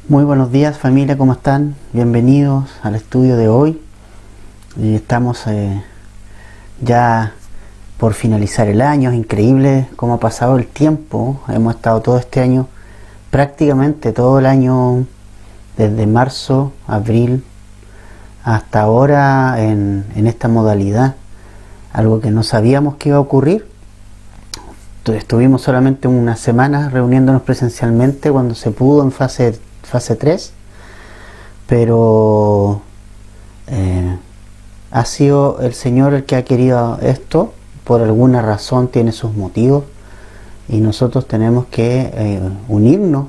Muy buenos días familia, ¿cómo están? Bienvenidos al estudio de hoy. Estamos ya por finalizar el año. Es increíble cómo ha pasado el tiempo. Hemos estado todo este año, prácticamente todo el año, desde marzo, abril, hasta ahora en esta modalidad. Algo que no sabíamos que iba a ocurrir. Estuvimos solamente unas semanas reuniéndonos presencialmente cuando se pudo en fase 3, pero ha sido el Señor el que ha querido esto. Por alguna razón tiene sus motivos y nosotros tenemos que unirnos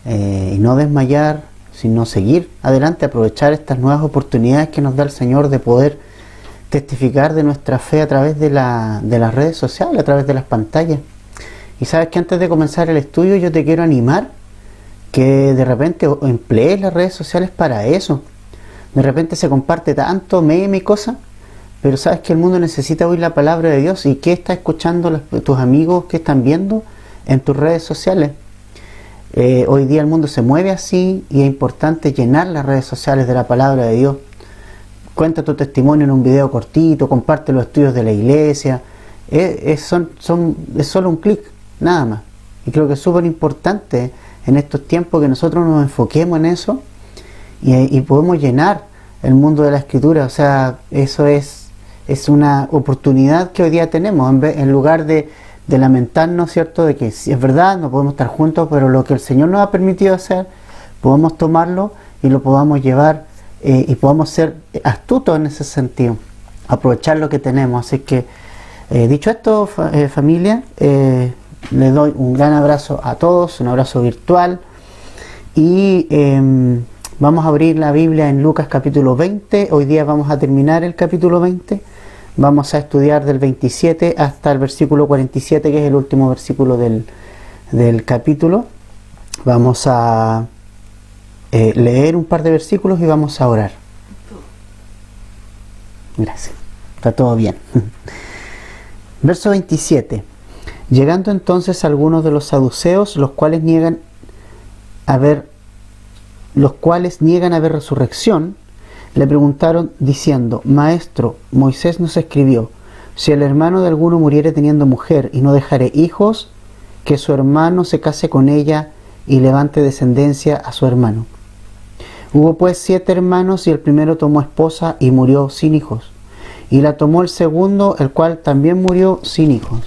y no desmayar, sino seguir adelante, aprovechar estas nuevas oportunidades que nos da el Señor de poder testificar de nuestra fe a través de las redes sociales, a través de las pantallas. Y sabes que antes de comenzar el estudio yo te quiero animar que de repente emplees las redes sociales para eso. De repente se comparte tanto meme y cosas, pero sabes que el mundo necesita oír la palabra de Dios. ¿Y qué está escuchando tus amigos que están viendo en tus redes sociales? Hoy día el mundo se mueve así y es importante llenar las redes sociales de la palabra de Dios. Cuenta tu testimonio en un video cortito, comparte los estudios de la iglesia. Es solo un clic, nada más. Y creo que es súper importante en estos tiempos que nosotros nos enfoquemos en eso y podemos llenar el mundo de la escritura. O sea, eso es una oportunidad que hoy día tenemos, en lugar de lamentarnos, ¿cierto?, de que sí, es verdad, no podemos estar juntos, pero lo que el Señor nos ha permitido hacer, podemos tomarlo y lo podamos llevar y podamos ser astutos en ese sentido, aprovechar lo que tenemos. Así que, dicho esto, familia, les doy un gran abrazo a todos, un abrazo virtual, y vamos a abrir la Biblia en Lucas capítulo 20. Hoy día vamos a terminar el capítulo 20, vamos a estudiar del 27 hasta el versículo 47, que es el último versículo del capítulo. Vamos a leer un par de versículos y vamos a orar. Gracias, está todo bien. Verso 27. Llegando entonces algunos de los saduceos, los cuales niegan haber resurrección, le preguntaron diciendo: Maestro, Moisés nos escribió: si el hermano de alguno muriere teniendo mujer y no dejare hijos, que su hermano se case con ella y levante descendencia a su hermano. Hubo pues 7 hermanos, y el primero tomó esposa y murió sin hijos. Y la tomó el segundo, el cual también murió sin hijos.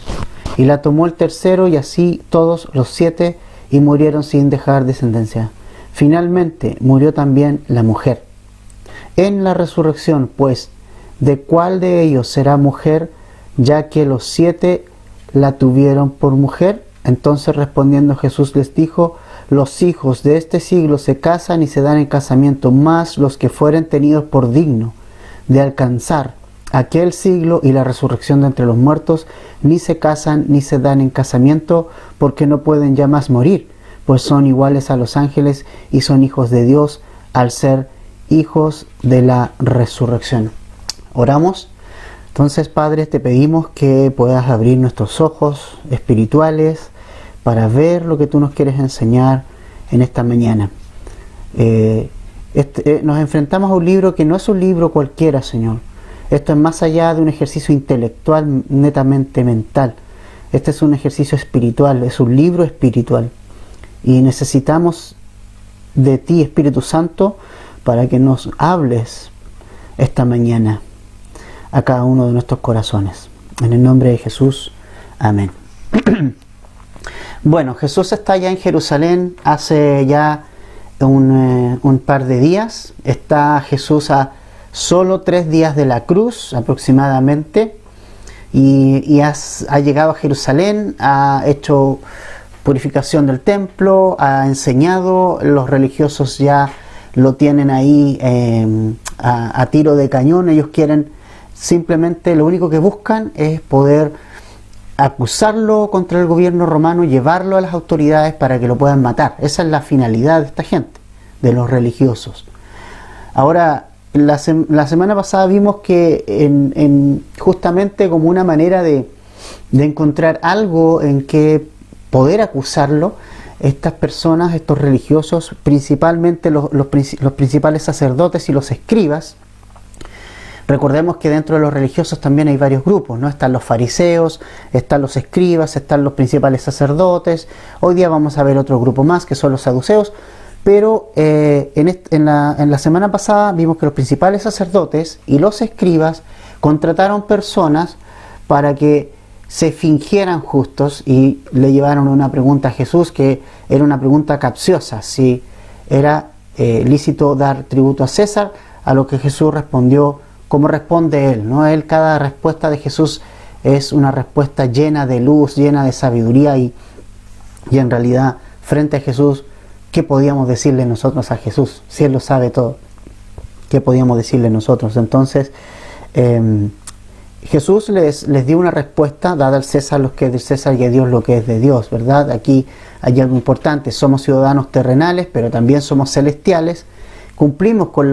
Y la tomó el tercero, y así todos los 7, y murieron sin dejar descendencia. Finalmente murió también la mujer. En la resurrección, pues, ¿de cuál de ellos será mujer, ya que los 7 la tuvieron por mujer? Entonces respondiendo Jesús les dijo: los hijos de este siglo se casan y se dan en casamiento, mas los que fueren tenidos por digno de alcanzar aquel siglo y la resurrección de entre los muertos, ni se casan ni se dan en casamiento, porque no pueden ya más morir, pues son iguales a los ángeles y son hijos de Dios, al ser hijos de la resurrección. Oramos. Entonces, Padre, te pedimos que puedas abrir nuestros ojos espirituales para ver lo que tú nos quieres enseñar en esta mañana. Nos enfrentamos a un libro que no es un libro cualquiera, Señor. Esto es más allá de un ejercicio intelectual netamente mental. Este es un ejercicio espiritual, es un libro espiritual. Y necesitamos de ti, Espíritu Santo, para que nos hables esta mañana a cada uno de nuestros corazones. En el nombre de Jesús, amén. Bueno, Jesús está ya en Jerusalén hace ya un par de días. Está Jesús a solo 3 días de la cruz aproximadamente, y ha llegado a Jerusalén, ha hecho purificación del templo, ha enseñado. Los religiosos ya lo tienen ahí a tiro de cañón. Ellos quieren simplemente, lo único que buscan es poder acusarlo contra el gobierno romano, llevarlo a las autoridades para que lo puedan matar. Esa es la finalidad de esta gente, de los religiosos. Ahora, la semana pasada vimos que justamente como una manera de encontrar algo en que poder acusarlo, estas personas, estos religiosos, principalmente los principales sacerdotes y los escribas. Recordemos que dentro de los religiosos también hay varios grupos, ¿no? Están los fariseos, están los escribas, están los principales sacerdotes. Hoy día vamos a ver otro grupo más, que son los saduceos. Pero en la semana pasada vimos que los principales sacerdotes y los escribas contrataron personas para que se fingieran justos y le llevaron una pregunta a Jesús, que era una pregunta capciosa: si era lícito dar tributo a César, a lo que Jesús respondió como responde él, ¿no? Cada respuesta de Jesús es una respuesta llena de luz, llena de sabiduría, y en realidad, frente a Jesús, ¿qué podíamos decirle nosotros a Jesús? Si Él lo sabe todo, ¿qué podíamos decirle nosotros? Entonces, Jesús les dio una respuesta: dad al César lo que es de César y a Dios lo que es de Dios, ¿verdad? Aquí hay algo importante: somos ciudadanos terrenales, pero también somos celestiales. Cumplimos con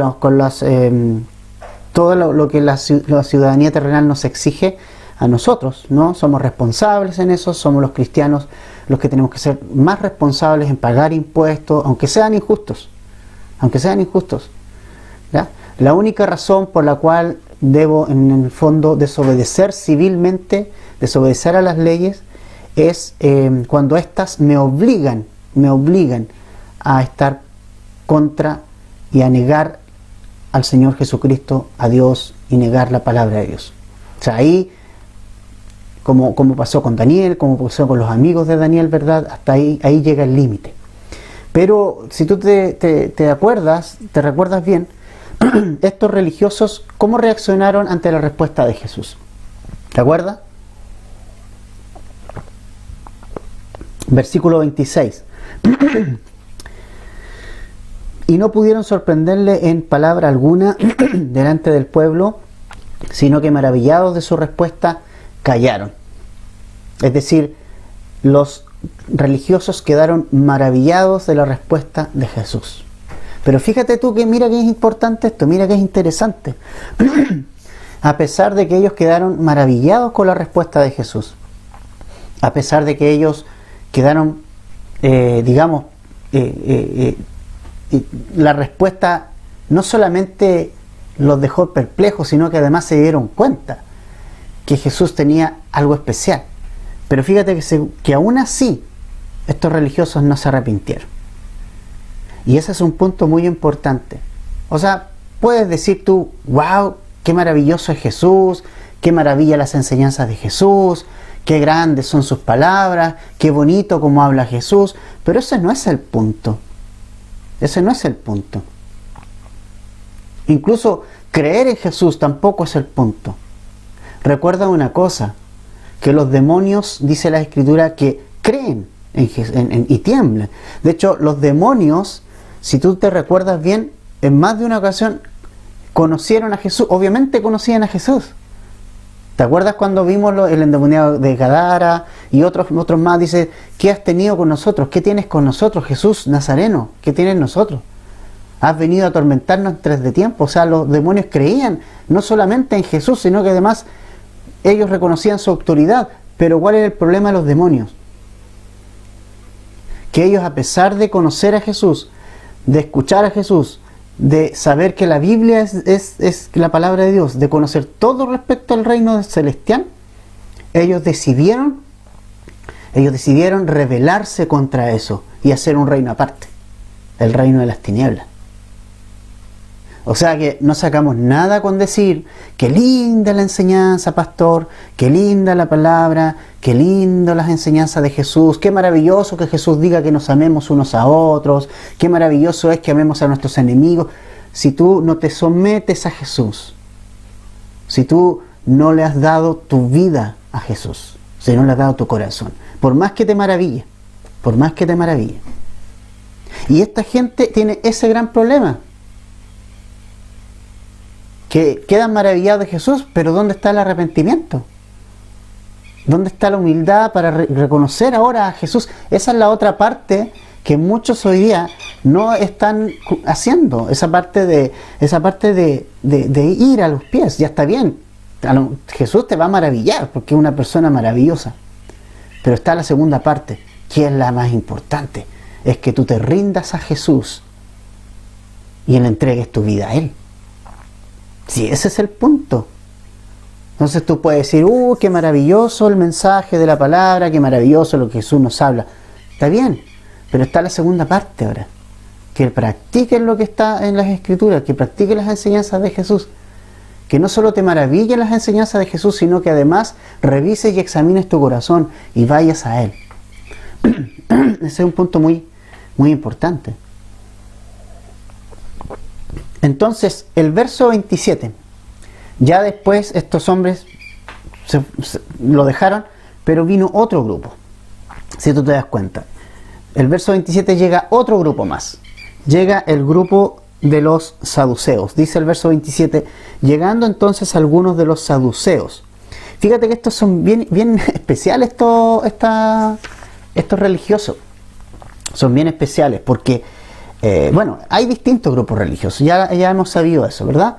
todo lo que la ciudadanía terrenal nos exige a nosotros, ¿no? Somos responsables en eso, somos los cristianos los que tenemos que ser más responsables en pagar impuestos, aunque sean injustos, ¿ya? La única razón por la cual debo, en el fondo, desobedecer civilmente, desobedecer a las leyes, es cuando éstas me obligan a estar contra y a negar al Señor Jesucristo, a Dios, y negar la palabra de Dios. O sea, ahí, como pasó con Daniel, como pasó con los amigos de Daniel, ¿verdad? Hasta ahí llega el límite. Pero si tú te recuerdas bien, estos religiosos, ¿cómo reaccionaron ante la respuesta de Jesús? ¿Te acuerdas? Versículo 26. Y no pudieron sorprenderle en palabra alguna delante del pueblo, sino que, maravillados de su respuesta, callaron. Es decir, los religiosos quedaron maravillados de la respuesta de Jesús. Pero fíjate tú que mira que es importante esto, mira que es interesante. A pesar de que ellos quedaron maravillados con la respuesta de Jesús, a pesar de que ellos quedaron, la respuesta no solamente los dejó perplejos, sino que además se dieron cuenta que Jesús tenía algo especial. Pero fíjate que aún así estos religiosos no se arrepintieron. Y ese es un punto muy importante. O sea, puedes decir tú: wow, qué maravilloso es Jesús, qué maravilla las enseñanzas de Jesús, qué grandes son sus palabras, qué bonito cómo habla Jesús. Pero ese no es el punto. Ese no es el punto. Incluso creer en Jesús tampoco es el punto. Recuerda una cosa, que los demonios, dice la Escritura, que creen y tiemblan. De hecho, los demonios, si tú te recuerdas bien, en más de una ocasión conocieron a Jesús. Obviamente conocían a Jesús. ¿Te acuerdas cuando vimos el endemoniado de Gadara y otros más? Dice: ¿qué has tenido con nosotros? ¿Qué tienes con nosotros, Jesús Nazareno? ¿Qué tienes nosotros? Has venido a atormentarnos en 3 de tiempo. O sea, los demonios creían no solamente en Jesús, sino que además ellos reconocían su autoridad. Pero ¿cuál era el problema de los demonios? Que ellos, a pesar de conocer a Jesús, de escuchar a Jesús, de saber que la Biblia es la palabra de Dios, de conocer todo respecto al reino celestial, ellos decidieron rebelarse contra eso y hacer un reino aparte, el reino de las tinieblas. O sea que no sacamos nada con decir: qué linda la enseñanza, pastor, qué linda la palabra, qué lindo las enseñanzas de Jesús, qué maravilloso que Jesús diga que nos amemos unos a otros, qué maravilloso es que amemos a nuestros enemigos. Si tú no te sometes a Jesús, si tú no le has dado tu vida a Jesús, si no le has dado tu corazón, por más que te maraville, y esta gente tiene ese gran problema, que quedan maravillados de Jesús, pero ¿dónde está el arrepentimiento? ¿Dónde está la humildad para reconocer ahora a Jesús? Esa es la otra parte que muchos hoy día no están haciendo, esa parte de ir a los pies. Ya está bien, Jesús te va a maravillar porque es una persona maravillosa, pero está la segunda parte, que es la más importante: es que tú te rindas a Jesús y le entregues tu vida a Él. Sí, ese es el punto. Entonces tú puedes decir, qué maravilloso el mensaje de la palabra, qué maravilloso lo que Jesús nos habla. Está bien, pero está la segunda parte ahora. Que practiquen lo que está en las Escrituras, que practiquen las enseñanzas de Jesús. Que no solo te maravillen las enseñanzas de Jesús, sino que además revises y examines tu corazón y vayas a Él. Ese es un punto muy, muy importante. Entonces, el verso 27. Ya después estos hombres lo dejaron, pero vino otro grupo. Si tú te das cuenta. El verso 27 llega otro grupo más. Llega el grupo de los saduceos. Dice el verso 27, llegando entonces algunos de los saduceos. Fíjate que estos son bien, bien especiales, estos religiosos. Son bien especiales porque, hay distintos grupos religiosos. Ya hemos sabido eso, ¿verdad?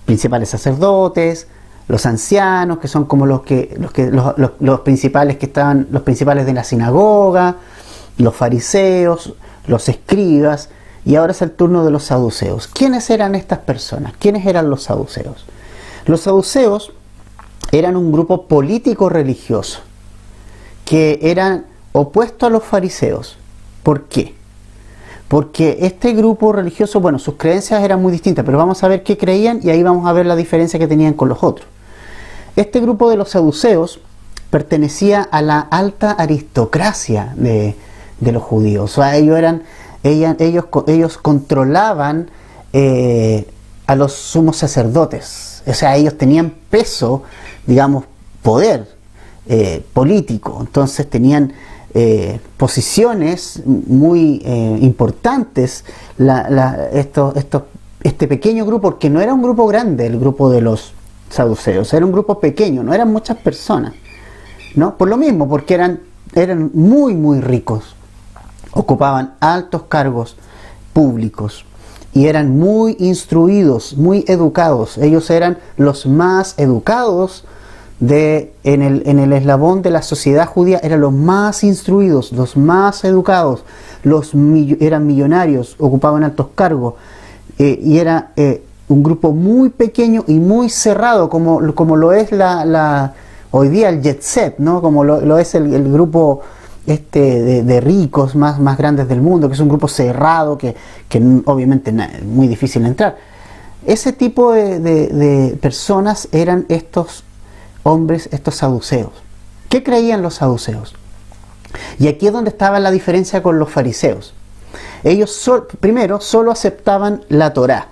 Principales sacerdotes, los ancianos, que son como los principales que estaban, los principales de la sinagoga, los fariseos, los escribas, y ahora es el turno de los saduceos. ¿Quiénes eran estas personas? ¿Quiénes eran los saduceos? Los saduceos eran un grupo político religioso que eran opuestos a los fariseos. ¿Por qué? Porque este grupo religioso, sus creencias eran muy distintas, pero vamos a ver qué creían y ahí vamos a ver la diferencia que tenían con los otros. Este grupo de los saduceos pertenecía a la alta aristocracia de los judíos. O sea, ellos controlaban a los sumos sacerdotes. O sea, ellos tenían peso, poder político. Entonces tenían posiciones muy importantes. Este pequeño grupo, porque no era un grupo grande el grupo de los saduceos, era un grupo pequeño, no eran muchas personas, ¿no? Por lo mismo, porque eran muy muy ricos, ocupaban altos cargos públicos y eran muy instruidos, muy educados. Ellos eran los más educados en el eslabón de la sociedad judía, eran los más instruidos, los más educados, eran millonarios, ocupaban altos cargos, y era un grupo muy pequeño y muy cerrado, como lo es hoy día el jet set, ¿no? Como lo es el grupo de ricos más grandes del mundo, que es un grupo cerrado que obviamente es muy difícil entrar. Ese tipo de personas eran estos hombres, estos saduceos. ¿Qué creían los saduceos? Y aquí es donde estaba la diferencia con los fariseos. Ellos primero solo aceptaban la Torá,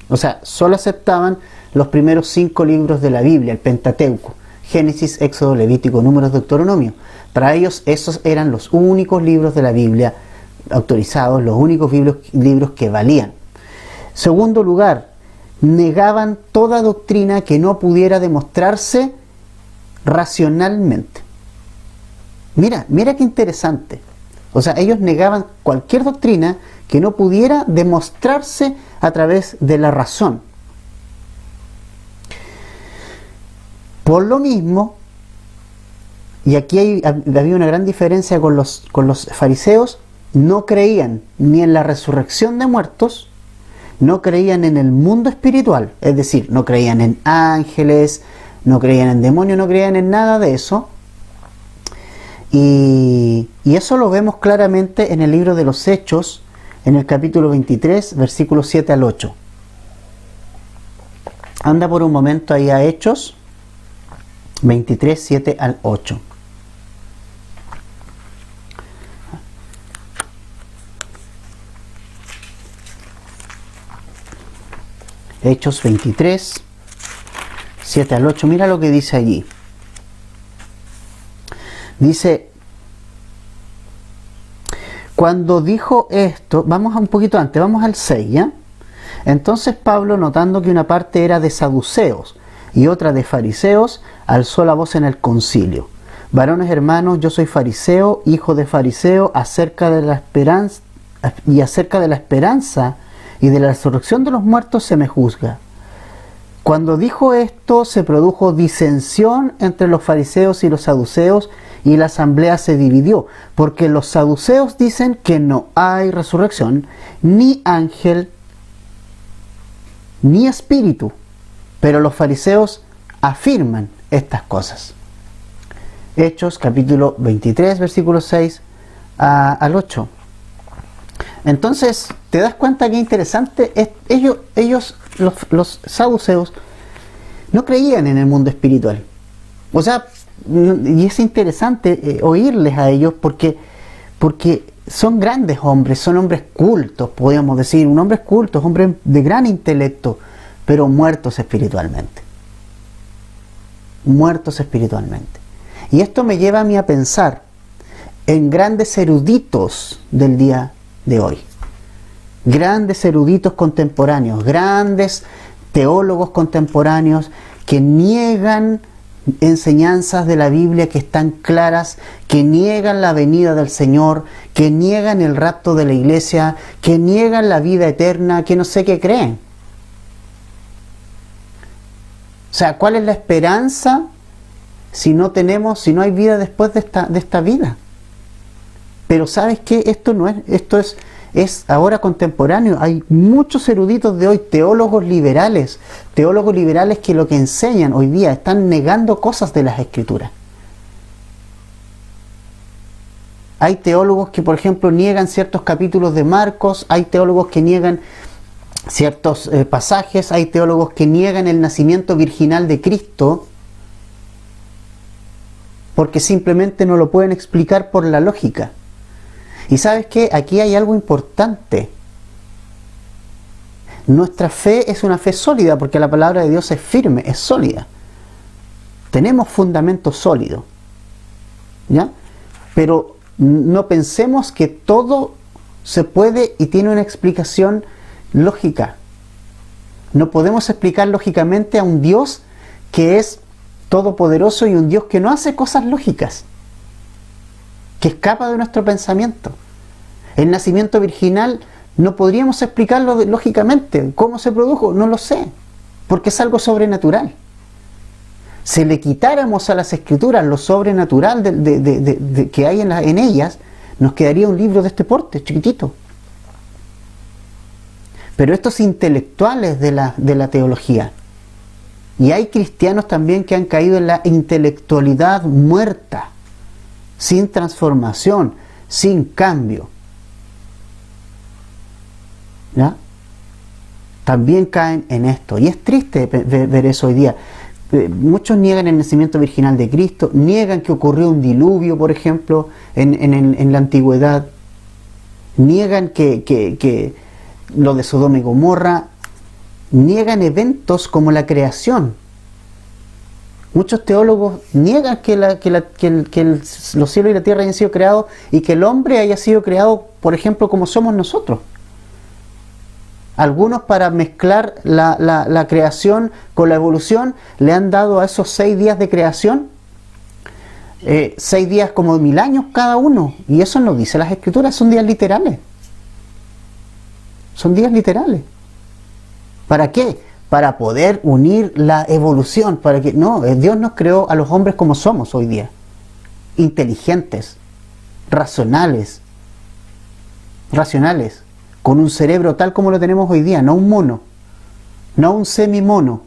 o sea, solo aceptaban los primeros 5 libros de la Biblia, el Pentateuco: Génesis, Éxodo, Levítico, Números, Deuteronomio. Para ellos esos eran los únicos libros de la Biblia autorizados, los únicos libros que valían. Segundo lugar, negaban toda doctrina que no pudiera demostrarse racionalmente. Mira qué interesante. O sea, ellos negaban cualquier doctrina que no pudiera demostrarse a través de la razón. Por lo mismo, y aquí había una gran diferencia con los fariseos, no creían ni en la resurrección de muertos, no creían en el mundo espiritual, es decir, no creían en ángeles, no creían en demonios, no creían en nada de eso. Y eso lo vemos claramente en el libro de los Hechos, en el capítulo 23, versículos 7 al 8. Anda por un momento ahí a Hechos 23, 7 al 8. Hechos 23, 7 al 8. Mira lo que dice allí. Dice: cuando dijo esto, vamos a un poquito antes, vamos al 6, ¿ya? Entonces Pablo, notando que una parte era de saduceos y otra de fariseos, alzó la voz en el concilio: varones hermanos, yo soy fariseo, hijo de fariseo, acerca de la esperanza y de la resurrección de los muertos se me juzga. Cuando dijo esto, se produjo disensión entre los fariseos y los saduceos, y la asamblea se dividió, porque los saduceos dicen que no hay resurrección, ni ángel, ni espíritu, pero los fariseos afirman estas cosas. Hechos capítulo 23, versículos 6 al 8. Entonces, ¿te das cuenta qué interesante? Ellos los saduceos, no creían en el mundo espiritual. O sea, y es interesante oírles a ellos porque son grandes hombres, son hombres cultos, podríamos decir. Un hombre culto, es hombre de gran intelecto, pero muertos espiritualmente. Muertos espiritualmente. Y esto me lleva a mí a pensar en grandes eruditos del día de hoy. Grandes eruditos contemporáneos, grandes teólogos contemporáneos que niegan enseñanzas de la Biblia que están claras, que niegan la venida del Señor, que niegan el rapto de la iglesia, que niegan la vida eterna, que no sé qué creen. O sea, ¿cuál es la esperanza si no hay vida después de esta vida? Pero ¿sabes qué? Esto es ahora contemporáneo. Hay muchos eruditos de hoy, teólogos liberales que lo que enseñan hoy día están negando cosas de las Escrituras. Hay teólogos que, por ejemplo, niegan ciertos capítulos de Marcos, hay teólogos que niegan ciertos pasajes, hay teólogos que niegan el nacimiento virginal de Cristo porque simplemente no lo pueden explicar por la lógica. Y ¿sabes qué? Aquí hay algo importante. Nuestra fe es una fe sólida porque la palabra de Dios es firme, es sólida. Tenemos fundamento sólido, ¿ya? Pero no pensemos que todo se puede y tiene una explicación lógica. No podemos explicar lógicamente a un Dios que es todopoderoso y un Dios que no hace cosas lógicas, que escapa de nuestro pensamiento. El nacimiento virginal no podríamos explicarlo lógicamente. ¿Cómo se produjo? No lo sé, porque es algo sobrenatural. Si le quitáramos a las Escrituras lo sobrenatural que hay en ellas, nos quedaría un libro de este porte, chiquitito. Pero estos intelectuales de la teología, y hay cristianos también que han caído en la intelectualidad muerta, sin transformación, sin cambio, ¿ya? También caen en esto. Y es triste ver eso hoy día. Muchos niegan el nacimiento virginal de Cristo, niegan que ocurrió un diluvio, por ejemplo, en la antigüedad, niegan que lo de Sodoma y Gomorra, niegan eventos como la creación. Muchos teólogos niegan que los cielos y la tierra hayan sido creados y que el hombre haya sido creado, por ejemplo, como somos nosotros. Algunos, para mezclar la creación con la evolución, le han dado a esos 6 días de creación 6 días como 1000 años cada uno, y eso no dice las Escrituras, son días literales. Son días literales. ¿Para qué? Para poder unir la evolución, para que no, Dios nos creó a los hombres como somos hoy día, inteligentes, racionales, con un cerebro tal como lo tenemos hoy día, no un mono, no un semimono,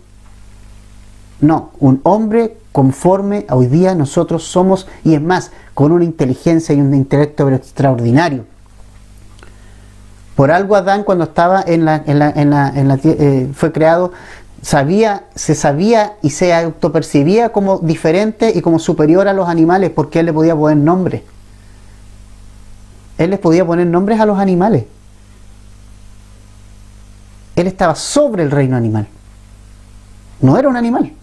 no, un hombre conforme a hoy día nosotros somos, y es más, con una inteligencia y un intelecto extraordinario. Por algo Adán, cuando estaba fue creado, se sabía y se autopercibía como diferente y como superior a los animales, porque él le podía poner nombres. Él les podía poner nombres a los animales. Él estaba sobre el reino animal. No era un animal.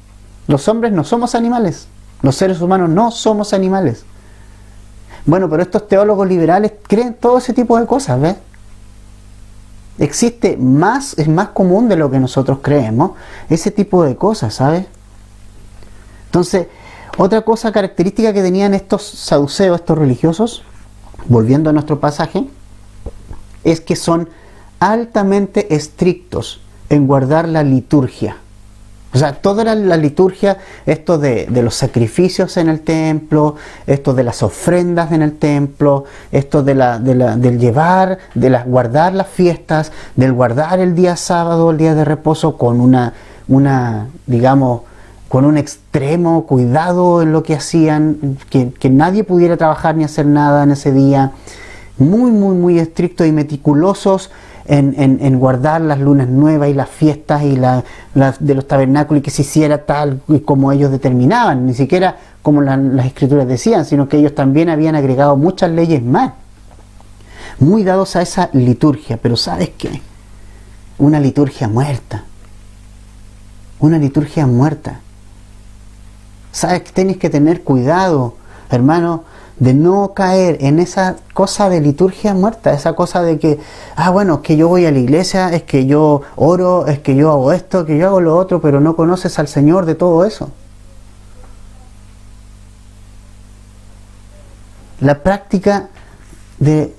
Los hombres no somos animales. Los seres humanos no somos animales. Bueno, pero estos teólogos liberales creen todo ese tipo de cosas, ¿ves? Existe más, es más común de lo que nosotros creemos, ese tipo de cosas, ¿sabes? Entonces, otra cosa característica que tenían estos saduceos, estos religiosos, volviendo a nuestro pasaje, es que son altamente estrictos en guardar la liturgia. O sea, toda la liturgia, esto de los sacrificios en el templo, esto de las ofrendas en el templo, esto del llevar, guardar las fiestas, del guardar el día sábado, el día de reposo, con digamos, con un extremo cuidado en lo que hacían, que nadie pudiera trabajar ni hacer nada en ese día, muy, muy, muy estrictos y meticulosos en guardar las lunas nuevas y las fiestas y de los tabernáculos, y que se hiciera tal y como ellos determinaban, ni siquiera como las escrituras decían, sino que ellos también habían agregado muchas leyes más, muy dados a esa liturgia. Pero ¿sabes qué? Una liturgia muerta. Una liturgia muerta. ¿Sabes que tienes que tener cuidado, hermano, de no caer en esa cosa de liturgia muerta, esa cosa de que, bueno, es que yo voy a la iglesia, es que yo oro, es que yo hago esto, que yo hago lo otro, pero no conoces al Señor de todo eso? La práctica de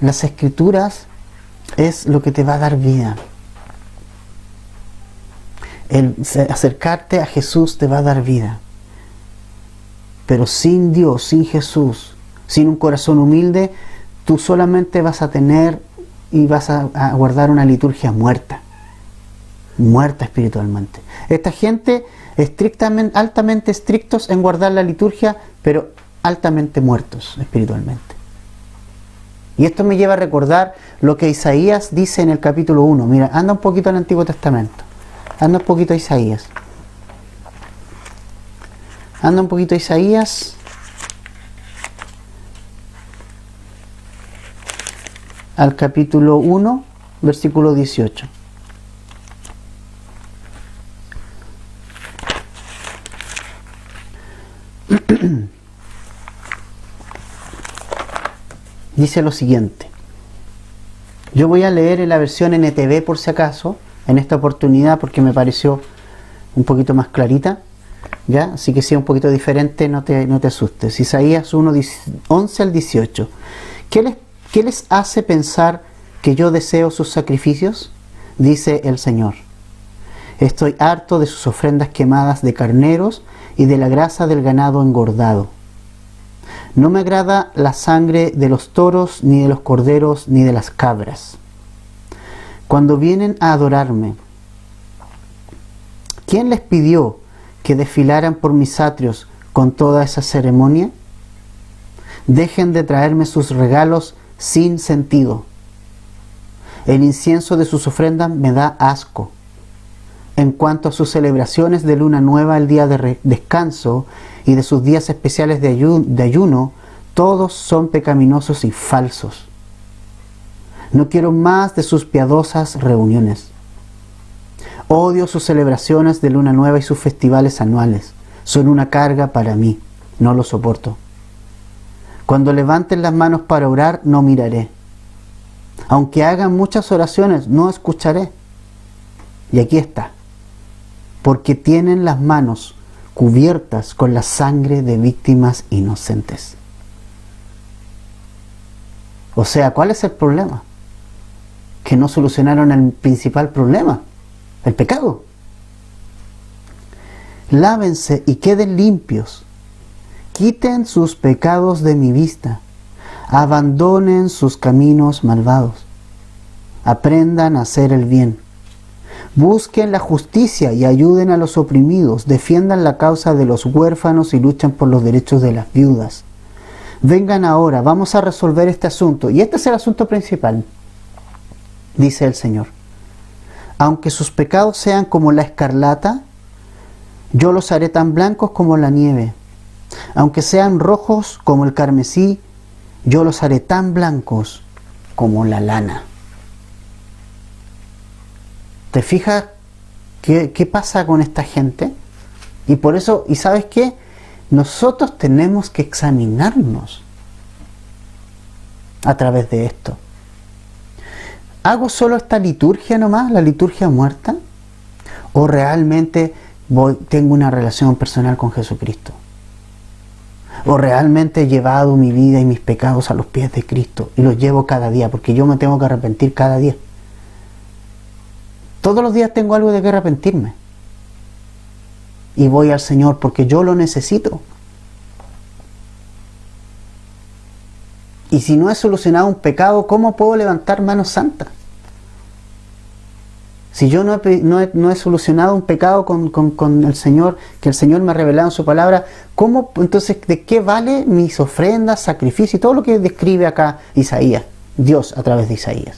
las Escrituras es lo que te va a dar vida. El acercarte a Jesús te va a dar vida. Pero sin Dios, sin Jesús, sin un corazón humilde, tú solamente vas a tener y vas a guardar una liturgia muerta. Muerta espiritualmente. Esta gente altamente estrictos en guardar la liturgia, pero altamente muertos espiritualmente. Y esto me lleva a recordar lo que Isaías dice en el capítulo 1. Mira, anda un poquito al Antiguo Testamento. Anda un poquito a Isaías. Anda un poquito a Isaías. Al capítulo 1, versículo 18. Dice lo siguiente. Yo voy a leer en la versión NTV por si acaso, en esta oportunidad, porque me pareció un poquito más clarita. ¿Ya? Así que si es un poquito diferente, no te asustes. Isaías 1, 11 al 18. ¿Qué les hace pensar que yo deseo sus sacrificios? Dice el Señor. Estoy harto de sus ofrendas quemadas de carneros y de la grasa del ganado engordado. No me agrada la sangre de los toros, ni de los corderos, ni de las cabras. Cuando vienen a adorarme, ¿quién les pidió que desfilaran por mis atrios con toda esa ceremonia? Dejen de traerme sus regalos sin sentido. El incienso de sus ofrendas me da asco. En cuanto a sus celebraciones de luna nueva, el día de descanso y de sus días especiales de ayuno, todos son pecaminosos y falsos. No quiero más de sus piadosas reuniones. Odio sus celebraciones de luna nueva y sus festivales anuales. Son una carga para mí. No lo soporto. Cuando levanten las manos para orar, no miraré. Aunque hagan muchas oraciones, no escucharé. Y aquí está. Porque tienen las manos cubiertas con la sangre de víctimas inocentes. O sea, ¿cuál es el problema? Que no solucionaron el principal problema. El pecado. Lávense y queden limpios. Quiten sus pecados de mi vista. Abandonen sus caminos malvados. Aprendan a hacer el bien. Busquen la justicia y ayuden a los oprimidos. Defiendan la causa de los huérfanos y luchan por los derechos de las viudas. Vengan ahora, vamos a resolver este asunto. Y este es el asunto principal, dice el Señor. Aunque sus pecados sean como la escarlata, yo los haré tan blancos como la nieve. Aunque sean rojos como el carmesí, yo los haré tan blancos como la lana. ¿Te fijas qué pasa con esta gente? Y por eso, ¿y sabes qué? Nosotros tenemos que examinarnos a través de esto. ¿Hago solo esta liturgia nomás, la liturgia muerta? ¿O realmente tengo una relación personal con Jesucristo? ¿O realmente he llevado mi vida y mis pecados a los pies de Cristo y los llevo cada día? Porque yo me tengo que arrepentir cada día. Todos los días tengo algo de que arrepentirme. y voy al Señor porque yo lo necesito. Y si no he solucionado un pecado, ¿cómo puedo levantar manos santas? Si yo no he solucionado un pecado con el Señor, que el Señor me ha revelado en su palabra, ¿cómo entonces de qué vale mis ofrendas, sacrificios y todo lo que describe acá Isaías, Dios a través de Isaías?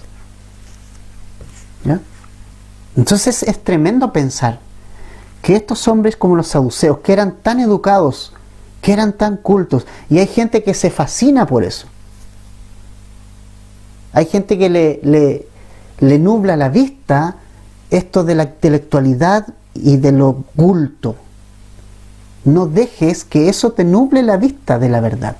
¿Ya? Entonces es tremendo pensar que estos hombres como los saduceos, que eran tan educados, que eran tan cultos, y hay gente que se fascina por eso. Hay gente que le nubla la vista esto de la intelectualidad y de lo culto. No dejes que eso te nuble la vista de la verdad.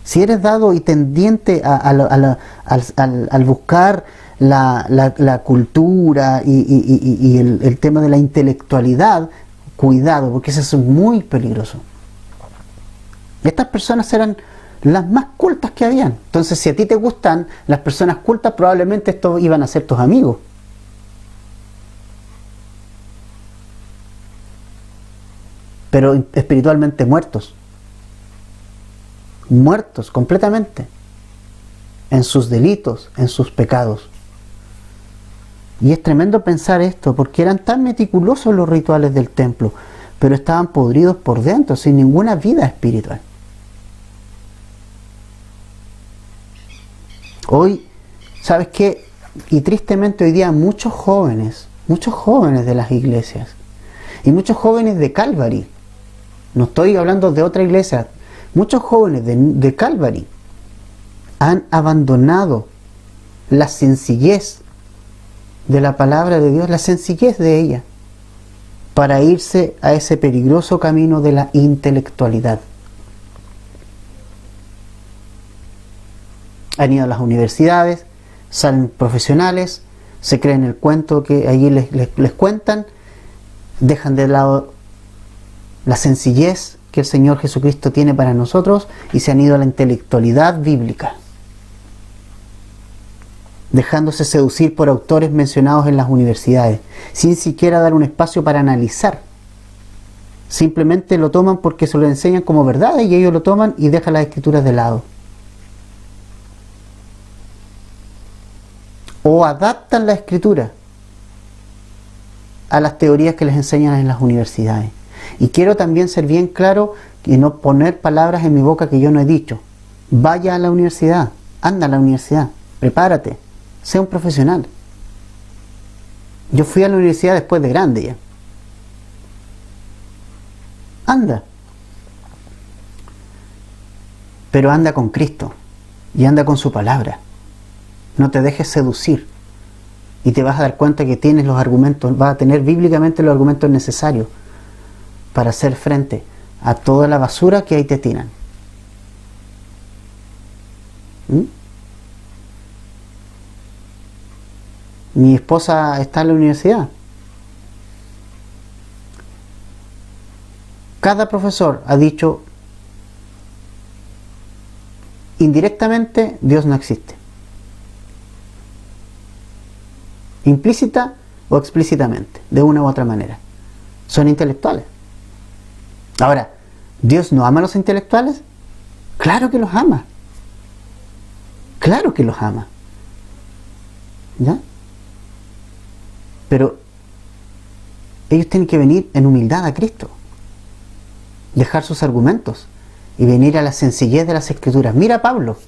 Si eres dado y tendiente al buscar la cultura y el tema de la intelectualidad, cuidado, porque eso es muy peligroso. Estas personas eran las más cultas que habían. Entonces, si a ti te gustan las personas cultas, probablemente estos iban a ser tus amigos. Pero espiritualmente muertos. Muertos completamente. En sus delitos, en sus pecados. Y es tremendo pensar esto, porque eran tan meticulosos los rituales del templo, pero estaban podridos por dentro, sin ninguna vida espiritual. Hoy, ¿sabes qué? Y tristemente hoy día muchos jóvenes de las iglesias, y muchos jóvenes de Calvary, no estoy hablando de otra iglesia, muchos jóvenes de Calvary han abandonado la sencillez de la palabra de Dios, la sencillez de ella, para irse a ese peligroso camino de la intelectualidad. Han ido a las universidades, salen profesionales, se creen el cuento que allí les cuentan, dejan de lado la sencillez que el Señor Jesucristo tiene para nosotros y se han ido a la intelectualidad bíblica, dejándose seducir por autores mencionados en las universidades, sin siquiera dar un espacio para analizar. Simplemente lo toman porque se lo enseñan como verdad y ellos lo toman y dejan las escrituras de lado. O adaptan la escritura a las teorías que les enseñan en las universidades. Y quiero también ser bien claro y no poner palabras en mi boca que yo no he dicho. Vaya a la universidad, anda a la universidad, prepárate, sé un profesional. Yo fui a la universidad después de grande ya. Anda. Pero anda con Cristo y anda con su palabra. No te dejes seducir y te vas a dar cuenta que tienes los argumentos, vas a tener bíblicamente los argumentos necesarios para hacer frente a toda la basura que ahí te tiran. Mi esposa está en la universidad. Cada profesor ha dicho indirectamente, Dios no existe. Implícita o explícitamente, de una u otra manera. Son intelectuales. Ahora, ¿Dios no ama a los intelectuales? Claro que los ama. Claro que los ama. ¿Ya? Pero ellos tienen que venir en humildad a Cristo. Dejar sus argumentos y venir a la sencillez de las Escrituras. Mira a Pablo.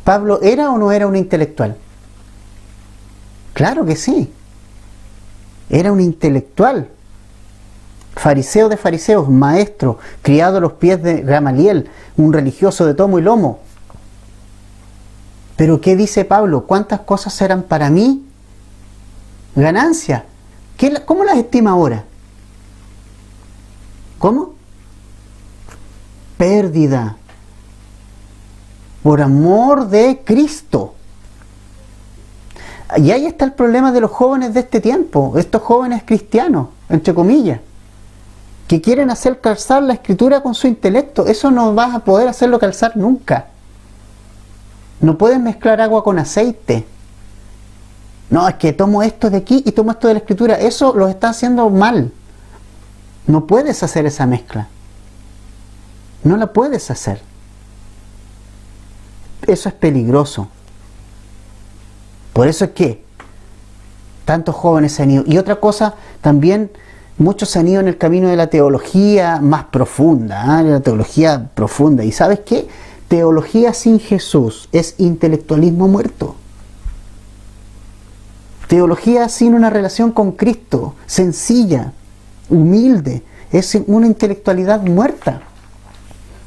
¿Pablo era o no era un intelectual? Claro que sí. Era un intelectual. Fariseo de fariseos, maestro, criado a los pies de Gamaliel, un religioso de tomo y lomo. Pero ¿qué dice Pablo? ¿Cuántas cosas eran para mí ganancia? ¿Cómo las estima ahora? ¿Cómo? Pérdida. Por amor de Cristo. Y ahí está el problema de los jóvenes de este tiempo, estos jóvenes cristianos, entre comillas, que quieren hacer calzar la escritura con su intelecto. Eso no vas a poder hacerlo calzar nunca. No puedes mezclar agua con aceite. No, es que tomo esto de aquí y tomo esto de la Escritura. Eso lo está haciendo mal. No puedes hacer esa mezcla. No la puedes hacer. Eso es peligroso. Por eso es que tantos jóvenes se han ido. Y otra cosa, también muchos se han ido en el camino de la teología más profunda, la teología profunda. ¿Y sabes qué? Teología sin Jesús es intelectualismo muerto. Teología sin una relación con Cristo, sencilla, humilde, es una intelectualidad muerta.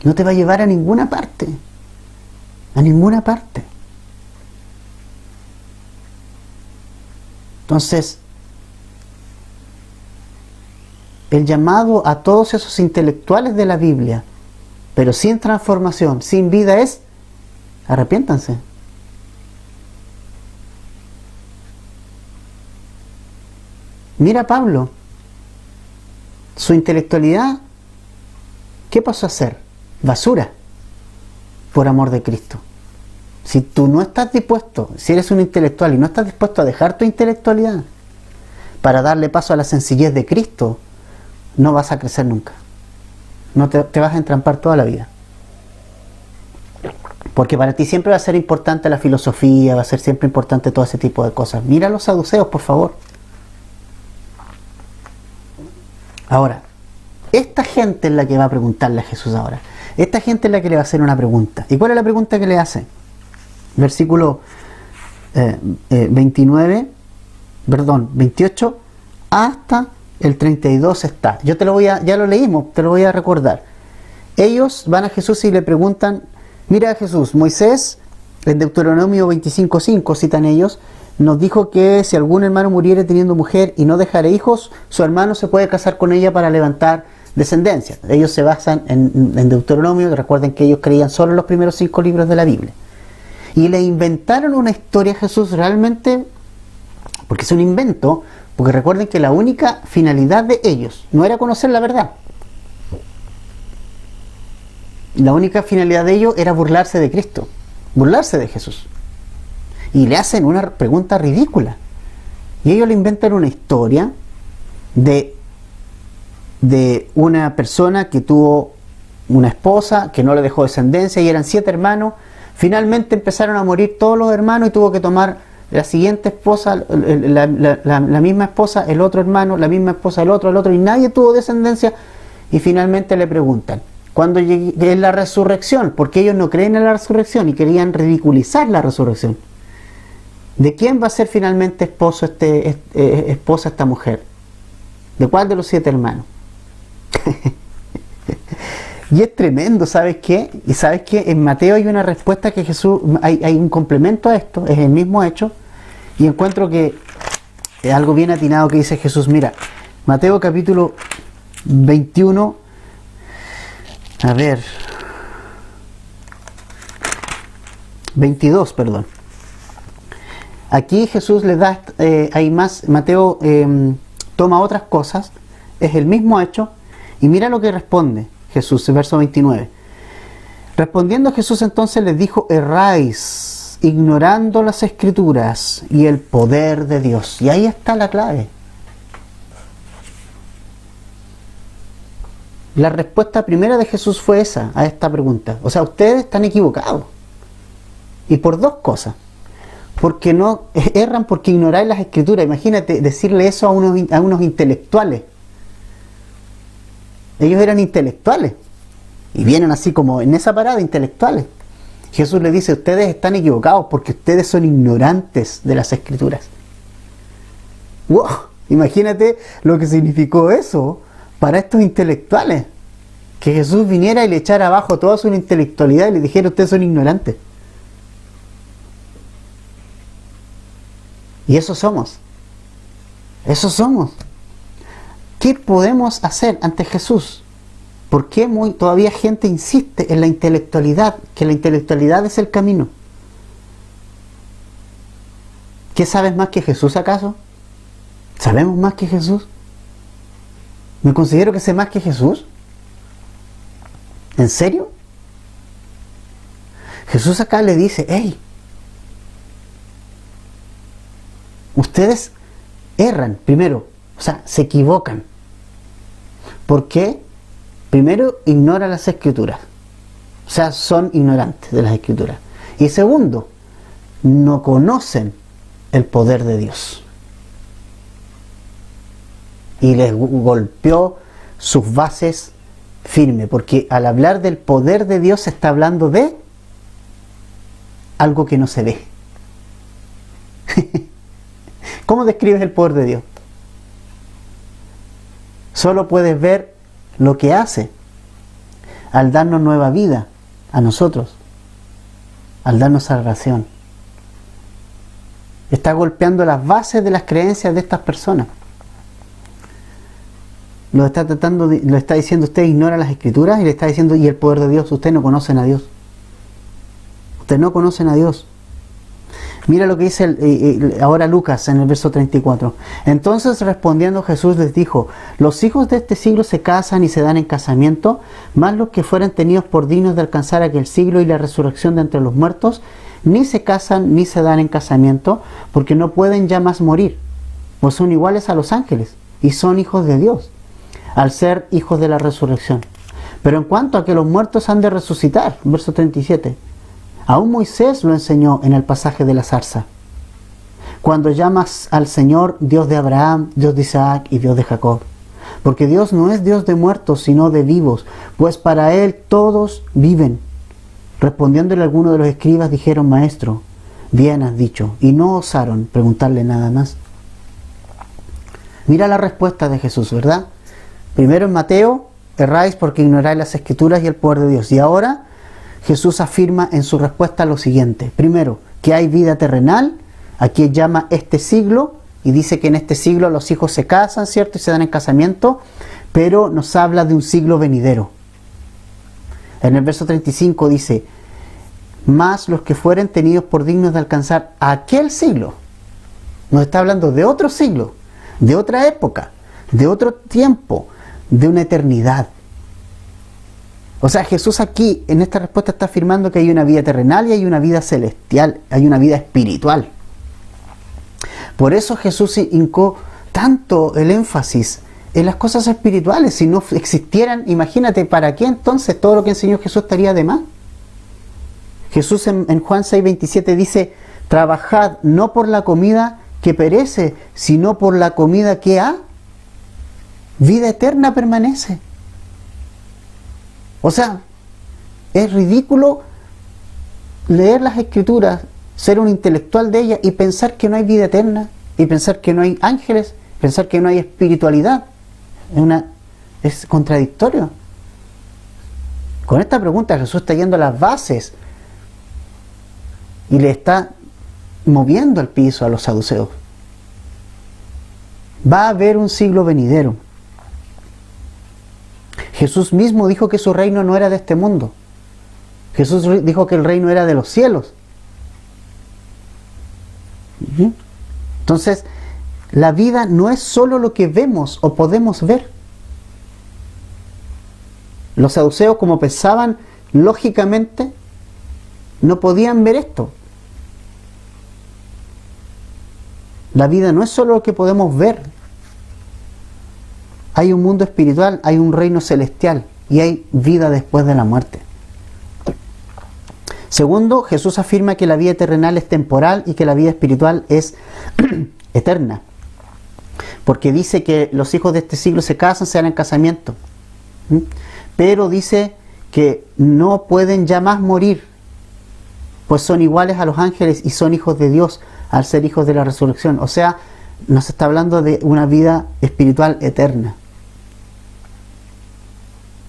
No te va a llevar a ninguna parte. A ninguna parte. Entonces, el llamado a todos esos intelectuales de la Biblia, pero sin transformación, sin vida, es: arrepiéntanse. Mira a Pablo, su intelectualidad, ¿qué pasó a ser? Basura, por amor de Cristo. Si tú no estás dispuesto, si eres un intelectual y no estás dispuesto a dejar tu intelectualidad para darle paso a la sencillez de Cristo, no vas a crecer nunca. No te vas a entrampar toda la vida. Porque para ti siempre va a ser importante la filosofía, va a ser siempre importante todo ese tipo de cosas. Mira a los saduceos, por favor. Ahora, esta gente es la que va a preguntarle a Jesús ahora. Esta gente es la que le va a hacer una pregunta. ¿Y cuál es la pregunta que le hace? Versículo 28 hasta el 32 está. Ya lo leímos, te lo voy a recordar. Ellos van a Jesús y le preguntan: mira Jesús, Moisés, en Deuteronomio 25:5 citan ellos, nos dijo que si algún hermano muriere teniendo mujer y no dejare hijos, su hermano se puede casar con ella para levantar descendencia. Ellos se basan en Deuteronomio. Recuerden que ellos creían solo en los primeros 5 libros de la Biblia. Y le inventaron una historia a Jesús realmente, porque es un invento, porque recuerden que la única finalidad de ellos no era conocer la verdad. La única finalidad de ellos era burlarse de Cristo, burlarse de Jesús. Y le hacen una pregunta ridícula. Y ellos le inventan una historia de una persona que tuvo una esposa que no le dejó descendencia y eran 7 hermanos. Finalmente empezaron a morir todos los hermanos y tuvo que tomar la siguiente esposa, la misma esposa, el otro hermano, la misma esposa, el otro, y nadie tuvo descendencia. Y finalmente le preguntan: ¿cuándo llegue la resurrección? Porque ellos no creen en la resurrección y querían ridiculizar la resurrección. ¿De quién va a ser finalmente esposa esta mujer? ¿De cuál de los 7 hermanos? Y es tremendo, ¿sabes qué? Y ¿sabes qué? En Mateo hay una respuesta que Jesús, hay un complemento a esto, es el mismo hecho, y encuentro que es algo bien atinado que dice Jesús. Mira, Mateo capítulo 21, a ver, 22, perdón. Aquí Jesús le da, hay más, Mateo toma otras cosas, es el mismo hecho, y mira lo que responde Jesús, verso 29. Respondiendo Jesús entonces les dijo: erráis, ignorando las Escrituras y el poder de Dios. Y ahí está la clave. La respuesta primera de Jesús fue esa, a esta pregunta. O sea, ustedes están equivocados. Y por 2 cosas. Porque no erran, porque ignoráis las Escrituras. Imagínate decirle eso a unos intelectuales. Ellos eran intelectuales y vienen así como en esa parada, intelectuales. Jesús les dice: ustedes están equivocados porque ustedes son ignorantes de las Escrituras. ¡Wow! Imagínate lo que significó eso para estos intelectuales. Que Jesús viniera y le echara abajo toda su intelectualidad y le dijera: ustedes son ignorantes. Y eso somos. Eso somos. ¿Qué podemos hacer ante Jesús? ¿Por qué todavía gente insiste en la intelectualidad? Que la intelectualidad es el camino. ¿Qué sabes más que Jesús acaso? ¿Sabemos más que Jesús? ¿Me considero que sé más que Jesús? ¿En serio? Jesús acá le dice: hey, ustedes erran, primero, o sea, se equivocan. ¿Por qué? Primero, ignoran las Escrituras. O sea, son ignorantes de las Escrituras. Y segundo, no conocen el poder de Dios. Y les golpeó sus bases firme, porque al hablar del poder de Dios se está hablando de algo que no se ve. ¿Cómo describes el poder de Dios? Solo puedes ver lo que hace al darnos nueva vida a nosotros, al darnos salvación. Está golpeando las bases de las creencias de estas personas. Lo está diciendo, usted ignora las Escrituras, y le está diciendo, y el poder de Dios, ustedes no conocen a Dios. Ustedes no conocen a Dios. Mira lo que dice ahora Lucas en el verso 34. Entonces respondiendo Jesús les dijo, los hijos de este siglo se casan y se dan en casamiento, mas los que fueren tenidos por dignos de alcanzar aquel siglo y la resurrección de entre los muertos, ni se casan ni se dan en casamiento, porque no pueden ya más morir, pues son iguales a los ángeles y son hijos de Dios, al ser hijos de la resurrección. Pero en cuanto a que los muertos han de resucitar, verso 37, aún Moisés lo enseñó en el pasaje de la zarza, cuando llamas al Señor Dios de Abraham, Dios de Isaac y Dios de Jacob. Porque Dios no es Dios de muertos, sino de vivos, pues para Él todos viven. Respondiéndole algunos de los escribas, dijeron, Maestro, bien has dicho, y no osaron preguntarle nada más. Mira la respuesta de Jesús, ¿verdad? Primero en Mateo, erráis porque ignoráis las Escrituras y el poder de Dios. Y ahora Jesús afirma en su respuesta lo siguiente. Primero, que hay vida terrenal, aquí llama este siglo, y dice que en este siglo los hijos se casan, ¿cierto? Y se dan en casamiento, pero nos habla de un siglo venidero. En el verso 35 dice, más los que fueren tenidos por dignos de alcanzar aquel siglo. Nos está hablando de otro siglo, de otra época, de otro tiempo, de una eternidad. O sea, Jesús aquí en esta respuesta está afirmando que hay una vida terrenal y hay una vida celestial, hay una vida espiritual. Por eso Jesús hincó tanto el énfasis en las cosas espirituales. Si no existieran, imagínate, ¿para qué entonces todo lo que enseñó Jesús estaría de más? Jesús en Juan 6:27 dice, trabajad no por la comida que perece, sino por la comida que ha vida eterna permanece. O sea, es ridículo leer las Escrituras, ser un intelectual de ellas y pensar que no hay vida eterna, y pensar que no hay ángeles, pensar que no hay espiritualidad. Es contradictorio. Con esta pregunta Jesús está yendo a las bases y le está moviendo el piso a los saduceos. Va a haber un siglo venidero. Jesús mismo dijo que su reino no era de este mundo. Jesús dijo que el reino era de los cielos. Entonces, la vida no es solo lo que vemos o podemos ver. Los saduceos, como pensaban lógicamente, no podían ver esto. La vida no es solo lo que podemos ver. Hay un mundo espiritual, hay un reino celestial y hay vida después de la muerte. Segundo, Jesús afirma que la vida terrenal es temporal y que la vida espiritual es eterna. Porque dice que los hijos de este siglo se casan, se dan en casamiento. Pero dice que no pueden ya más morir, pues son iguales a los ángeles y son hijos de Dios al ser hijos de la resurrección. O sea, nos está hablando de una vida espiritual eterna.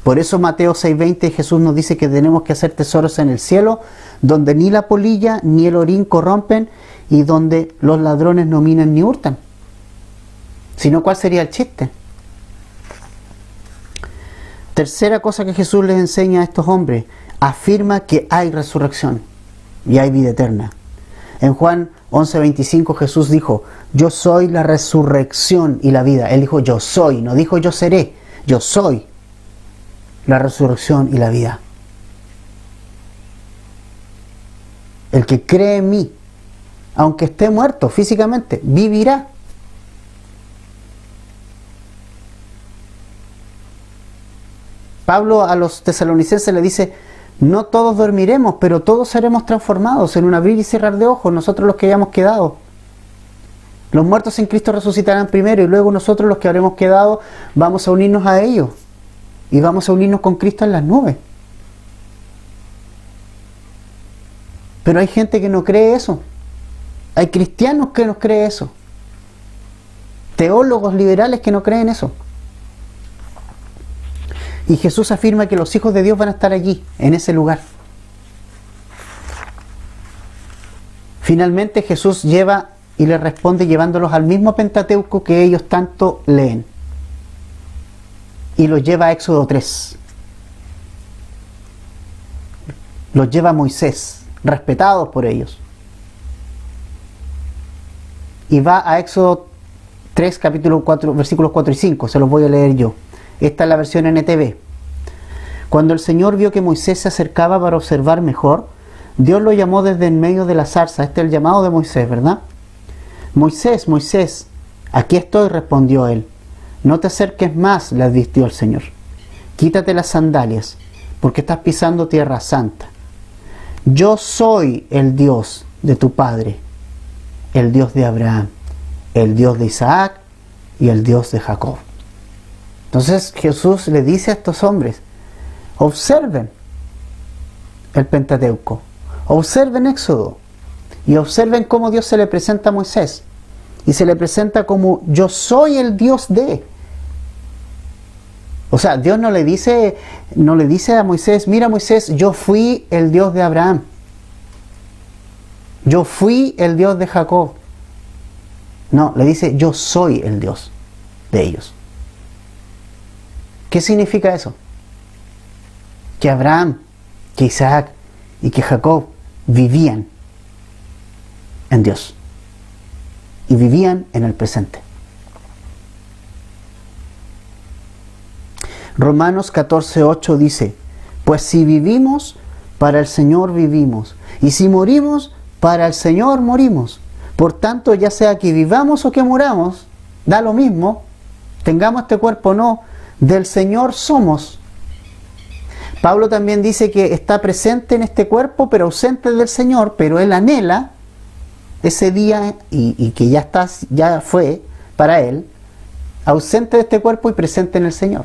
Por eso Mateo 6:20 Jesús nos dice que tenemos que hacer tesoros en el cielo, donde ni la polilla ni el orín corrompen y donde los ladrones no minan ni hurtan. Si no, ¿cuál sería el chiste? Tercera cosa que Jesús les enseña a estos hombres, afirma que hay resurrección y hay vida eterna. En Juan 11:25 Jesús dijo, yo soy la resurrección y la vida. Él dijo yo soy, no dijo yo seré, yo soy la resurrección y la vida. El que cree en mí, aunque esté muerto físicamente, vivirá. Pablo a los tesalonicenses le dice, no todos dormiremos, pero todos seremos transformados en un abrir y cerrar de ojos, nosotros los que hayamos quedado. Los muertos en Cristo resucitarán primero y luego nosotros los que habremos quedado vamos a unirnos a ellos y vamos a unirnos con Cristo en las nubes. Pero hay gente que no cree eso. Hay cristianos que no creen eso. Teólogos liberales que no creen eso. Y Jesús afirma que los hijos de Dios van a estar allí, en ese lugar. Finalmente Jesús lleva y les responde llevándolos al mismo Pentateuco que ellos tanto leen. Y los lleva a Éxodo 3. Los lleva a Moisés, respetados por ellos. Y va a Éxodo 3, capítulo 4, versículos 4 y 5. Se los voy a leer yo. Esta es la versión NTV. Cuando el Señor vio que Moisés se acercaba para observar mejor, Dios lo llamó desde en medio de la zarza. Este es el llamado de Moisés, ¿verdad? Moisés, Moisés, aquí estoy, respondió él. No te acerques más, le advirtió el Señor. Quítate las sandalias, porque estás pisando tierra santa. Yo soy el Dios de tu padre, el Dios de Abraham, el Dios de Isaac y el Dios de Jacob. Entonces Jesús le dice a estos hombres, observen el Pentateuco, observen Éxodo y observen cómo Dios se le presenta a Moisés y se le presenta como yo soy el Dios de. O sea, Dios no le dice a Moisés, mira Moisés, yo fui el Dios de Abraham, yo fui el Dios de Jacob. No, le dice yo soy el Dios de ellos. ¿Qué significa eso? Que Abraham, que Isaac y que Jacob vivían en Dios y vivían en el presente. Romanos 14:8 dice, pues si vivimos, para el Señor vivimos, y si morimos, para el Señor morimos. Por tanto, ya sea que vivamos o que muramos, da lo mismo, tengamos este cuerpo o no, del Señor somos. Pablo también dice que está presente en este cuerpo, pero ausente del Señor, pero él anhela ese día, y que ya fue para él, ausente de este cuerpo y presente en el Señor.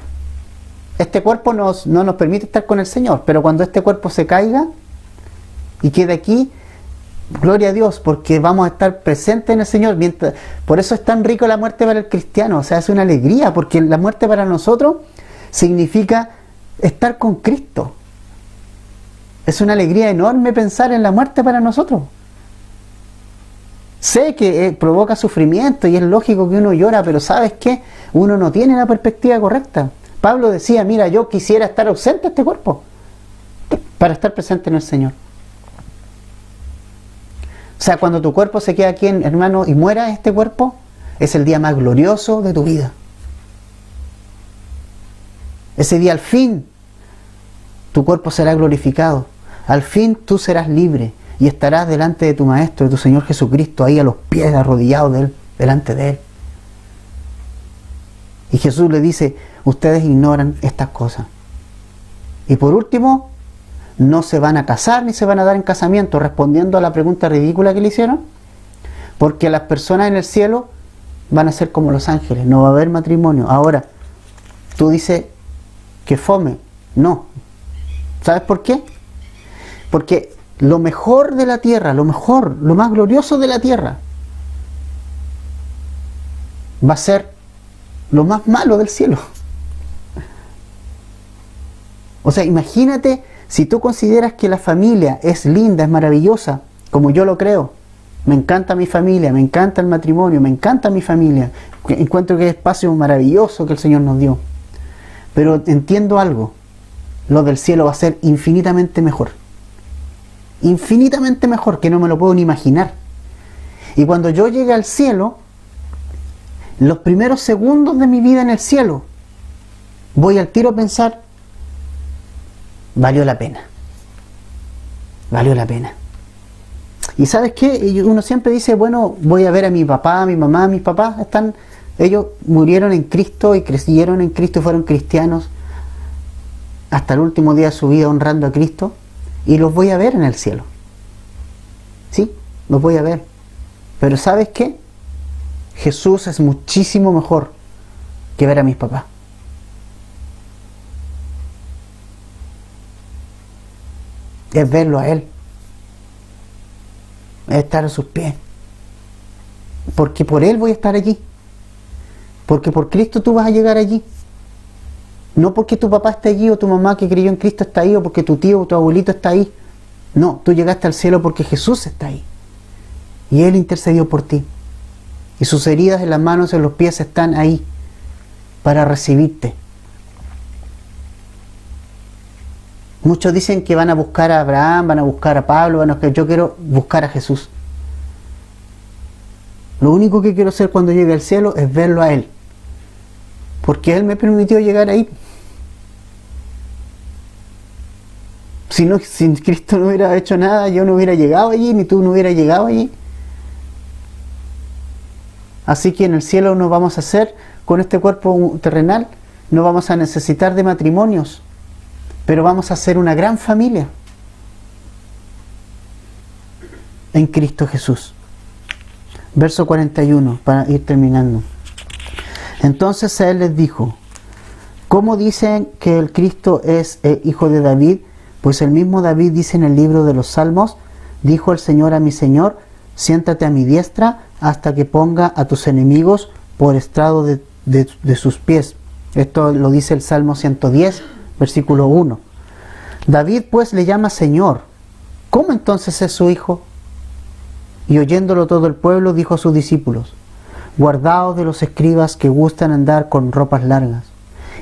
Este cuerpo no nos permite estar con el Señor, pero cuando este cuerpo se caiga y quede aquí, gloria a Dios, porque vamos a estar presentes en el Señor. Por eso es tan rico la muerte para el cristiano, o sea, es una alegría, porque la muerte para nosotros significa estar con Cristo. Es una alegría enorme pensar en la muerte para nosotros. Sé que provoca sufrimiento y es lógico que uno llora, pero ¿sabes qué? Uno no tiene la perspectiva correcta. Pablo decía, mira, yo quisiera estar ausente de este cuerpo para estar presente en el Señor. O sea, cuando tu cuerpo se queda aquí, hermano, y muera este cuerpo, es el día más glorioso de tu vida. Ese día al fin tu cuerpo será glorificado. Al fin tú serás libre y estarás delante de tu Maestro, de tu Señor Jesucristo, ahí a los pies, arrodillados de Él, delante de Él. Y Jesús le dice, ustedes ignoran estas cosas. Y por último, no se van a casar ni se van a dar en casamiento, respondiendo a la pregunta ridícula que le hicieron, porque las personas en el cielo van a ser como los ángeles, no va a haber matrimonio. Ahora, tú dices que fome. No. ¿Sabes por qué? Porque lo mejor de la tierra, lo más glorioso de la tierra, va a ser lo más malo del cielo. O sea, imagínate, si tú consideras que la familia es linda, es maravillosa, como yo lo creo, me encanta mi familia, me encanta el matrimonio, me encanta mi familia, encuentro que es espacio maravilloso que el Señor nos dio, pero entiendo algo, lo del cielo va a ser infinitamente mejor, que no me lo puedo ni imaginar. Y cuando yo llegue al cielo, los primeros segundos de mi vida en el cielo, voy al tiro a pensar, valió la pena. Y ¿sabes qué? Y uno siempre dice, bueno, voy a ver a mi papá, a mi mamá, mis papás ellos murieron en Cristo y crecieron en Cristo y fueron cristianos hasta el último día de su vida honrando a Cristo, y los voy a ver en el cielo. Sí, los voy a ver. Pero ¿sabes qué? Jesús es muchísimo mejor que ver a mis papás. Es verlo a Él. Es estar a sus pies. Porque por Él voy a estar allí. Porque por Cristo tú vas a llegar allí. No porque tu papá está allí o tu mamá que creyó en Cristo está ahí o porque tu tío o tu abuelito está ahí. No, tú llegaste al cielo porque Jesús está ahí. Y Él intercedió por ti. Y sus heridas en las manos y en los pies están ahí para recibirte. Muchos dicen que van a buscar a Abraham, van a buscar a Pablo, yo quiero buscar a Jesús. Lo único que quiero hacer cuando llegue al cielo es verlo a Él. Porque Él me permitió llegar ahí. Si Cristo no hubiera hecho nada, yo no hubiera llegado allí, ni tú no hubieras llegado allí. Así que en el cielo no vamos a hacer, con este cuerpo terrenal, no vamos a necesitar de matrimonios, pero vamos a ser una gran familia en Cristo Jesús. Verso 41, para ir terminando. Entonces Él les dijo, ¿cómo dicen que el Cristo es hijo de David? Pues el mismo David dice en el libro de los Salmos, dijo el Señor a mi Señor, siéntate a mi diestra hasta que ponga a tus enemigos por estrado de sus pies. Esto lo dice el Salmo 110, versículo 1. David pues le llama Señor. ¿Cómo entonces es su hijo? Y oyéndolo todo el pueblo dijo a sus discípulos, guardaos de los escribas que gustan andar con ropas largas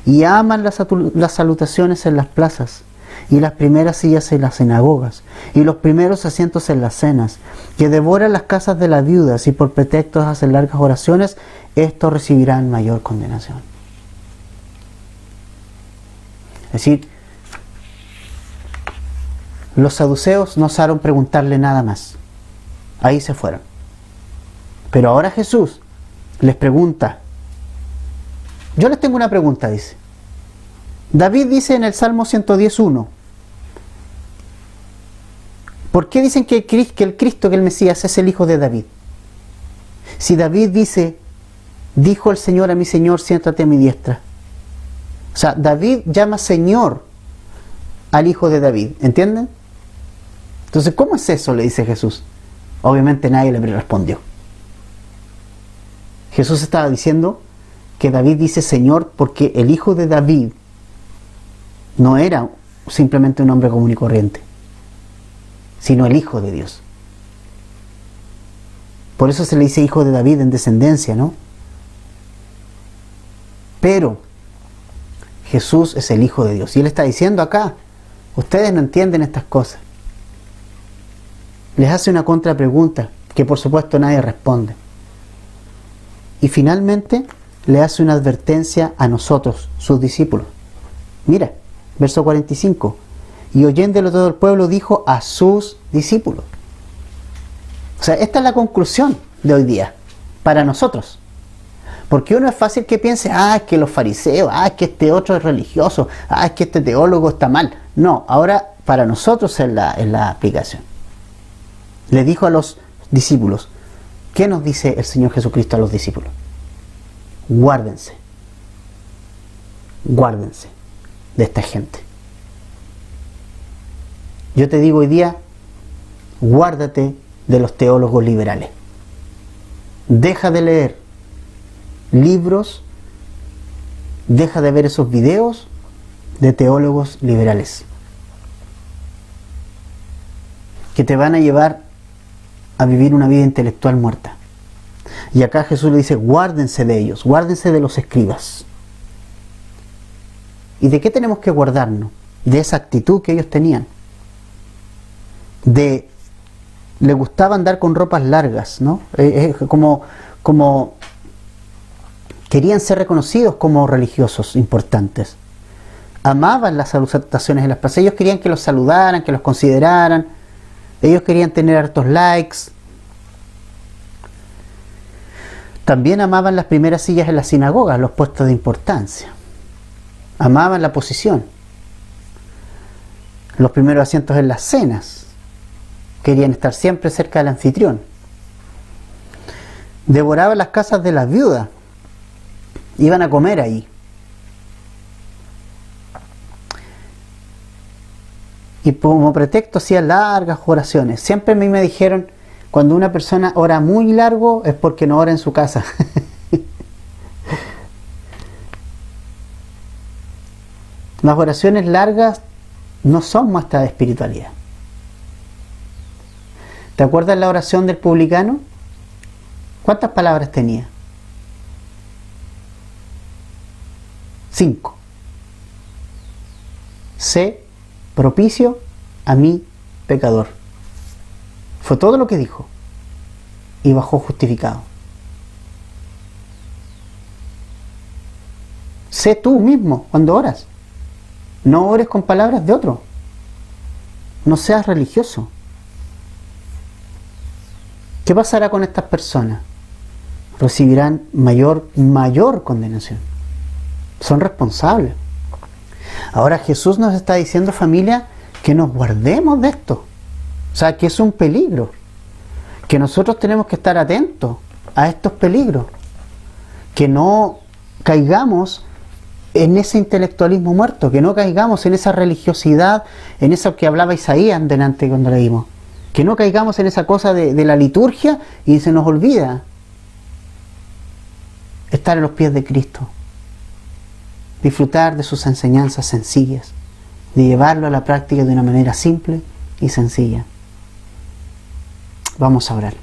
y aman las salutaciones en las plazas y las primeras sillas en las sinagogas y los primeros asientos en las cenas, que devoran las casas de las viudas y por pretextos hacen largas oraciones, estos recibirán mayor condenación. Es decir, los saduceos no osaron preguntarle nada más. Ahí se fueron. Pero ahora Jesús les pregunta. Yo les tengo una pregunta, dice. David dice en el Salmo 110:1, ¿por qué dicen que el Cristo, que el Mesías, es el hijo de David? Si David dice, dijo el Señor a mi Señor, siéntate a mi diestra. O sea, David llama Señor al hijo de David, ¿entienden? Entonces, ¿cómo es eso?, le dice Jesús. Obviamente nadie le respondió. Jesús estaba diciendo que David dice Señor porque el hijo de David no era simplemente un hombre común y corriente, sino el hijo de Dios. Por eso se le dice hijo de David en descendencia, ¿no? Pero Jesús es el hijo de Dios. Y Él está diciendo acá, ustedes no entienden estas cosas. Les hace una contrapregunta que por supuesto nadie responde. Y finalmente le hace una advertencia a nosotros, sus discípulos. Mira, verso 45. Y oyéndolo todo el pueblo dijo a sus discípulos. O sea, esta es la conclusión de hoy día, para nosotros. Porque uno es fácil que piense, es que los fariseos, es que este otro es religioso, es que este teólogo está mal. No, ahora para nosotros es la aplicación. Le dijo a los discípulos, ¿qué nos dice el Señor Jesucristo a los discípulos? Guárdense de esta gente. Yo te digo hoy día, guárdate de los teólogos liberales. Deja de leer libros, deja de ver esos videos de teólogos liberales que te van a llevar a vivir una vida intelectual muerta. Y acá Jesús le dice, guárdense de ellos, guárdense de los escribas. ¿Y de qué tenemos que guardarnos? De esa actitud que ellos tenían. Le gustaba andar con ropas largas, ¿no? Como querían ser reconocidos como religiosos importantes. Amaban las salutaciones en las plazas. Ellos querían que los saludaran, que los consideraran. Ellos querían tener hartos likes. También amaban las primeras sillas en las sinagogas, los puestos de importancia. Amaban la posición. Los primeros asientos en las cenas. Querían estar siempre cerca del anfitrión. Devoraban las casas de las viudas. Iban a comer ahí. Y como pretexto hacían largas oraciones. Siempre a mí me dijeron, cuando una persona ora muy largo es porque no ora en su casa. Las oraciones largas no son muestra de espiritualidad. ¿Te acuerdas la oración del publicano? ¿Cuántas palabras tenía? 5. Sé propicio a mi pecador. Fue todo lo que dijo. Y bajó justificado. Sé tú mismo cuando oras. No ores con palabras de otro. No seas religioso. ¿Qué pasará con estas personas? Recibirán mayor condenación. Son responsables. Ahora Jesús nos está diciendo, familia, que nos guardemos de esto. O sea, que es un peligro. Que nosotros tenemos que estar atentos a estos peligros. Que no caigamos en ese intelectualismo muerto. Que no caigamos en esa religiosidad, en eso que hablaba Isaías delante cuando leímos. Que no caigamos en esa cosa de la liturgia y se nos olvida estar a los pies de Cristo. Disfrutar de sus enseñanzas sencillas. De llevarlo a la práctica de una manera simple y sencilla. Vamos a orar.